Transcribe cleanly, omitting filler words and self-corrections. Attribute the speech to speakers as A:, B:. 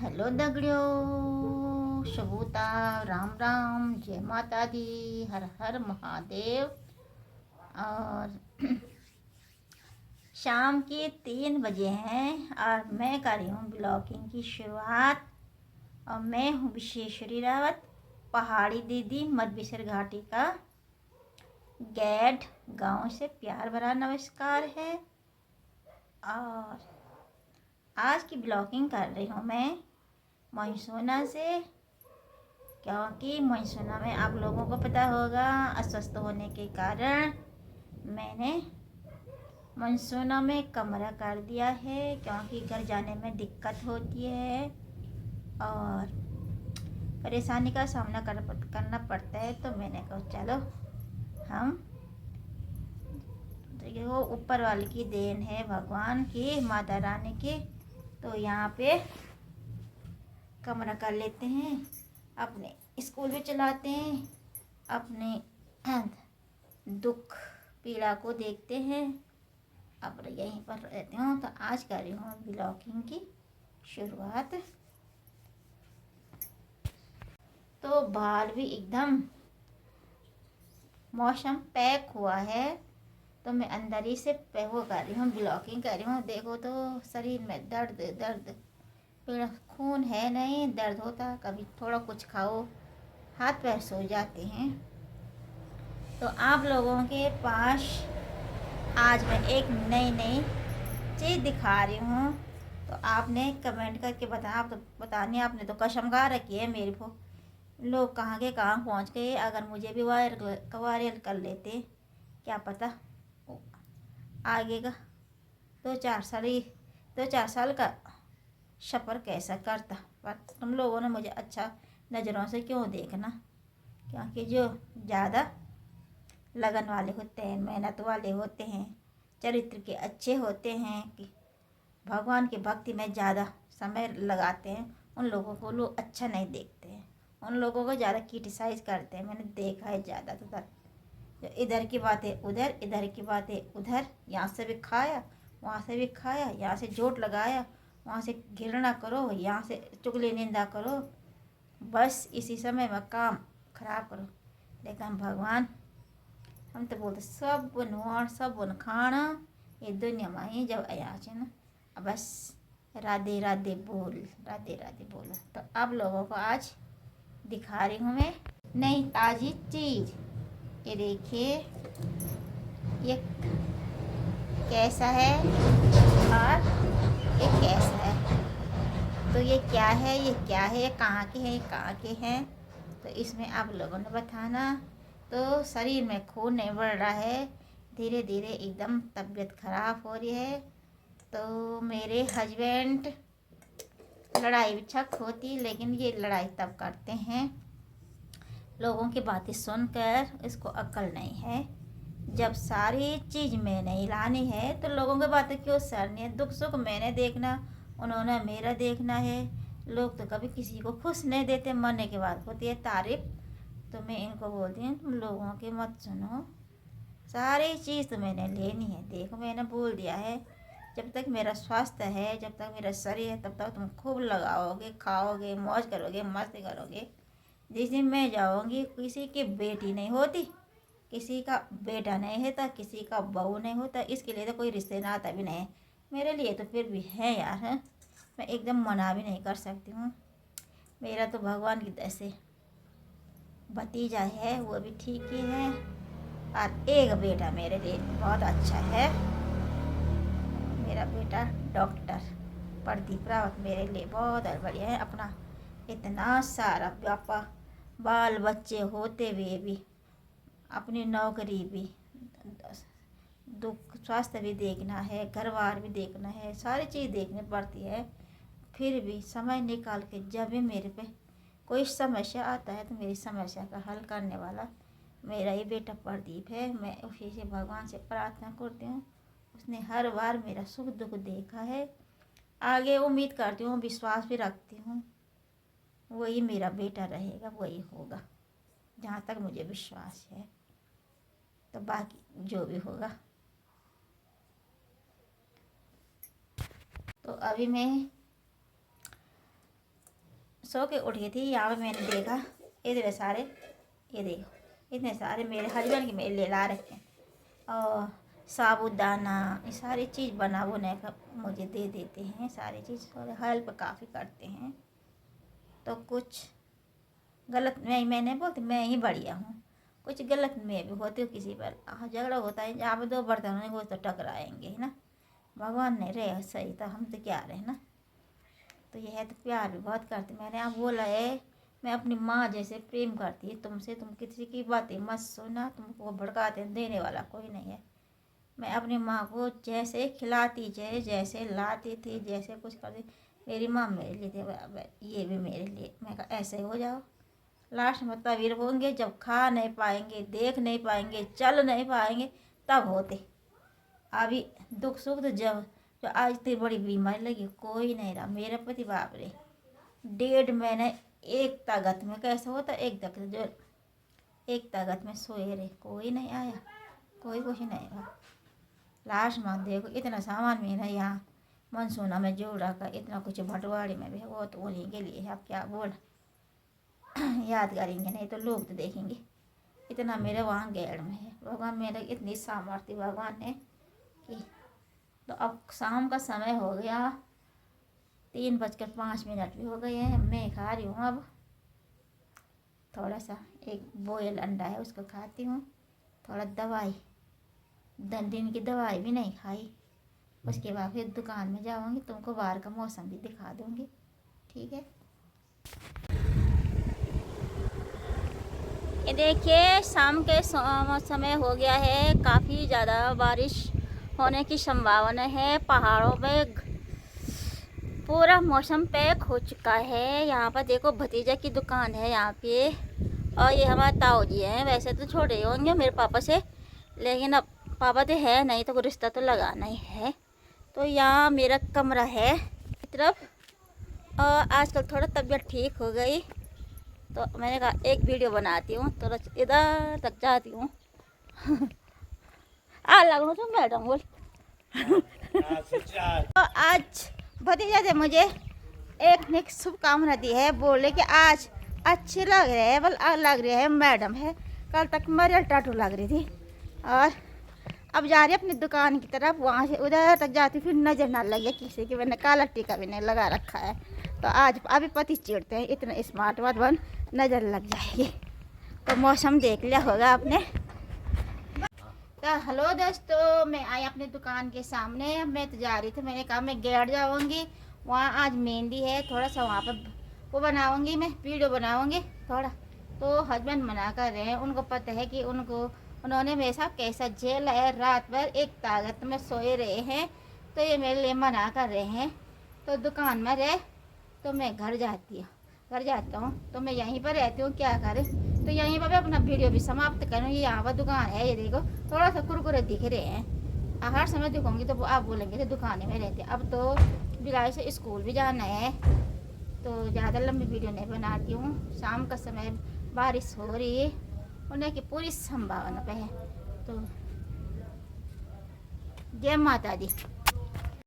A: Hello दगड़ियों, शबूता, राम राम, जय माता दी, हर हर महादेव। और शाम के 3 बजे हैं और मैं कर रही हूँ ब्लॉगिंग की शुरुआत। और मैं हूँ विशेश्वरी रावत, पहाड़ी दीदी, मधुबीसर घाटी का गैड गांव से प्यार भरा नमस्कार है। और आज की ब्लॉगिंग कर रही हूँ मैं मनसोना से, क्योंकि मनसोना में आप लोगों को पता होगा अस्वस्थ होने के कारण मैंने मनसोना में कमरा कर दिया है, क्योंकि घर जाने में दिक्कत होती है और परेशानी का सामना करना पड़ता है। तो मैंने कहा चलो हम, देखिए वो ऊपर वाले की देन है, भगवान की, माता रानी की। तो यहाँ पे कमरा कर लेते हैं, अपने स्कूल भी चलाते हैं, अपने दुख पीड़ा को देखते हैं। अब यहीं पर रहते हूँ। तो आज कर रही हूँ ब्लॉगिंग की शुरुआत। तो बाहर भी एकदम मौसम पैक हुआ है, तो मैं अंदर ही से वो कर रही हूँ, ब्लॉगिंग कर रही हूँ। देखो तो शरीर में दर्द दर्द, पीड़ा, खून है नहीं, दर्द होता। कभी थोड़ा कुछ खाओ, हाथ पैर सो जाते हैं। तो आप लोगों के पास आज मैं एक नई चीज़ दिखा रही हूँ। तो आपने कमेंट करके बताया, आप तो बताने, आपने तो कसम खा रखी है मेरे को। लोग कहाँ के कहाँ पहुँच गए। अगर मुझे भी वायरल कर लेते, क्या पता आगे का 2-4 साल का सफ़र कैसा करता। पर तुम लोगों ने मुझे अच्छा नज़रों से क्यों देखना, क्योंकि जो ज़्यादा लगन वाले होते हैं, मेहनत वाले होते हैं, चरित्र के अच्छे होते हैं, कि भगवान की भक्ति में ज़्यादा समय लगाते हैं, उन लोगों को लोग अच्छा नहीं देखते हैं, उन लोगों को ज़्यादा क्रिटिसाइज करते हैं। मैंने देखा है ज़्यादातर, जो इधर की बातें उधर, इधर की बातें उधर, यहाँ से भी खाया, वहाँ से भी खाया, यहाँ से जोट लगाया, वहाँ से घृणा करो, यहाँ से चुगली निंदा करो, बस इसी समय में काम खराब करो। लेकिन भगवान, हम तो बोलते सब बनवाण सब बन खाना ये दुनिया में ही जब आया है ना, बस राधे राधे बोल, राधे राधे बोल। तो आप लोगों को आज दिखा रही हूँ मैं नई ताज़ी चीज़। ये देखिए ये कैसा है और ये कैसा है। तो ये क्या है, ये क्या है, ये कहाँ के हैं, ये कहाँ के हैं। तो इसमें आप लोगों ने बताना। तो शरीर में खून नहीं बढ़ रहा है, धीरे धीरे एकदम तबीयत खराब हो रही है। तो मेरे हस्बैंड लड़ाई बेशक होती, लेकिन ये लड़ाई तब करते हैं लोगों की बातें सुनकर, इसको अक्ल नहीं है। जब सारी चीज़ मैंने ही लानी है तो लोगों की बातें क्यों सुननी है। दुख सुख मैंने देखना, उन्होंने मेरा देखना है। लोग तो कभी किसी को खुश नहीं देते, मरने के बाद होती है तारीफ। तो मैं इनको बोलती हूँ, तुम लोगों की मत सुनो, सारी चीज़ तो मैंने लेनी है। देखो मैंने बोल दिया है, जब तक मेरा स्वास्थ्य है, जब तक मेरा शरीर है, तब तक तुम खूब लगाओगे, खाओगे, मौज करोगे, मस्ती करोगे। जिस दिन मैं जाऊँगी, किसी की बेटी नहीं होती, किसी का बेटा नहीं होता, किसी का बहू नहीं होता, इसके लिए तो कोई रिश्ते नाता भी नहीं है मेरे लिए। तो फिर भी है यार, है, मैं एकदम मना भी नहीं कर सकती हूँ। मेरा तो भगवान की दया से भतीजा है, वो भी ठीक ही है, और एक बेटा मेरे लिए बहुत अच्छा है। मेरा बेटा डॉक्टर प्रदीप रावत मेरे लिए बहुत बढ़िया है। अपना इतना सारा पापा बाल बच्चे होते हुए भी, अपनी नौकरी भी, दुख स्वास्थ्य भी देखना है, घर बार भी देखना है, सारी चीज़ देखनी पड़ती है। फिर भी समय निकाल के जब भी मेरे पे कोई समस्या आता है, तो मेरी समस्या का हल करने वाला मेरा ही बेटा प्रदीप है। मैं उसी से भगवान से प्रार्थना करती हूँ, उसने हर बार मेरा सुख दुख देखा है। आगे उम्मीद करती हूँ, विश्वास भी रखती हूँ, वही मेरा बेटा रहेगा, वही होगा, जहाँ तक मुझे विश्वास है। तो बाकी जो भी होगा। तो अभी मैं सो के उठी थी, यहाँ पे मैंने देखा इतने सारे, ये देखो इतने सारे मेरे हस्बैंड के मेरे ले ला रखे हैं। और साबुदाना, ये सारी चीज़ बना बुना कर मुझे दे देते हैं, सारी चीज़ और हेल्प काफ़ी करते हैं। तो कुछ गलत मैं नहीं बोलती, मैं ही बढ़िया हूँ, कुछ गलत मैं भी होती हूँ, किसी पर झगड़ा होता है, जहाँ पर दो बर्तन होंगे वो तो टकराएंगे है ना। भगवान नहीं रहे सही तो हम तो क्या रहे ना। तो यह है तो प्यार भी बहुत करते। मैंने आप बोला है मैं अपनी माँ जैसे प्रेम करती है तुमसे, तुम किसी की बातें मत सुना, तुमको भड़काते देने वाला कोई नहीं है। मैं अपनी माँ को जैसे खिलाती थी, जैसे लाती थी, जैसे कुछ करती, मेरी माँ मेरे लिए थे बराबर, ये भी मेरे लिए। मैं कहा ऐसे हो जाओ, लास्ट में तभी होंगे जब खा नहीं पाएंगे, देख नहीं पाएंगे, चल नहीं पाएंगे, तब होते। अभी दुख सुख तो जब जो आज इतनी बड़ी बीमारी लगी कोई नहीं रहा। मेरे पति बाप रे 1.5 महीने एक ताकत में, कैसा होता एक ताकत जो एक ताकत में सोए रहे, कोई नहीं आया, कोई कुछ नहीं रहा। लास्ट में देखो इतना सामान मेरा यहाँ मनसूना में जोड़ रखा, इतना कुछ भटवाड़ी में भी है, वो तो उन्हीं के लिए है। अब क्या बोल याद करेंगे नहीं तो लोग तो देखेंगे। इतना मेरे वहाँ गैर में है। भगवान मेरे इतनी सामर्थ्य भगवान ने कि तो अब शाम का समय हो गया, 3:05 भी हो गए हैं। मैं खा रही हूँ अब थोड़ा सा, एक बॉयल अंडा है उसको खाती हूँ, थोड़ा दवाई, दिन की दवाई भी नहीं खाई। उसके बाद फिर दुकान में जाऊँगी, तुमको बाहर का मौसम भी दिखा दूँगी, ठीक है। ये देखिए शाम के समय हो गया है, काफ़ी ज़्यादा बारिश होने की संभावना है। पहाड़ों में पूरा मौसम पैक हो चुका है। यहाँ पर देखो भतीजा की दुकान है यहाँ पे, और ये हमारे ताऊ जी हैं। वैसे तो छोटे होंगे मेरे पापा से, लेकिन अब पापा तो है नहीं तो रिश्ता तो लगाना ही है। तो यहाँ मेरा कमरा है इस तरफ, और आजकल थोड़ा तबीयत ठीक हो गई तो मैंने कहा एक वीडियो बनाती हूँ, तो इधर तक जाती हूँ। लग तो मैडम बोल। तो आज भतीजा ने मुझे एक शुभकामना दी है, बोले कि आज अच्छे लग रहे हैं, लग रहे हैं मैडम है। कल तक मरियल टाटू लग रही थी, और अब जा रही अपनी दुकान की तरफ, वहाँ से उधर तक जाती फिर नज़र ना लगे किसी की। मैंने काला टीका भी नहीं लगा रखा है, तो आज अभी पति चिढ़ते हैं इतना स्मार्ट मत बन, नज़र लग जाएगी। तो मौसम देख लिया होगा आपने। तो हेलो दोस्तों, मैं आई अपनी दुकान के सामने। मैं तो जा रही थी, मैंने कहा मैं गेट जाऊँगी, वहाँ आज मेहंदी है, थोड़ा सा वहाँ पर वो बनाऊँगी, मैं वीडियो बनाऊँगी थोड़ा। तो हस्बैंड मना कर रहे हैं, उनको पता है कि उन्होंने मेरे साथ कैसा झेला है, रात भर एक ताकत में सोए रहे हैं, तो ये मेरे लिए मना कर रहे हैं। तो दुकान में रहे तो मैं घर जाता हूँ, तो मैं यहीं पर रहती हूँ, क्या करें। तो यहीं पर अपना वीडियो भी समाप्त करूँ। ये यहाँ पर दुकान है, ये देखो थोड़ा सा कुरकुरे दिख रहे हैं। हर समय दिखाऊंगी तो आप बोलेंगे तो दुकानें में रहते हैं। अब तो बिलाई से स्कूल भी जाना है, तो ज़्यादा लंबी वीडियो नहीं बनाती हूँ। शाम का समय बारिश हो रही है, होने की पूरी संभावना पे है। तो जय माता दी।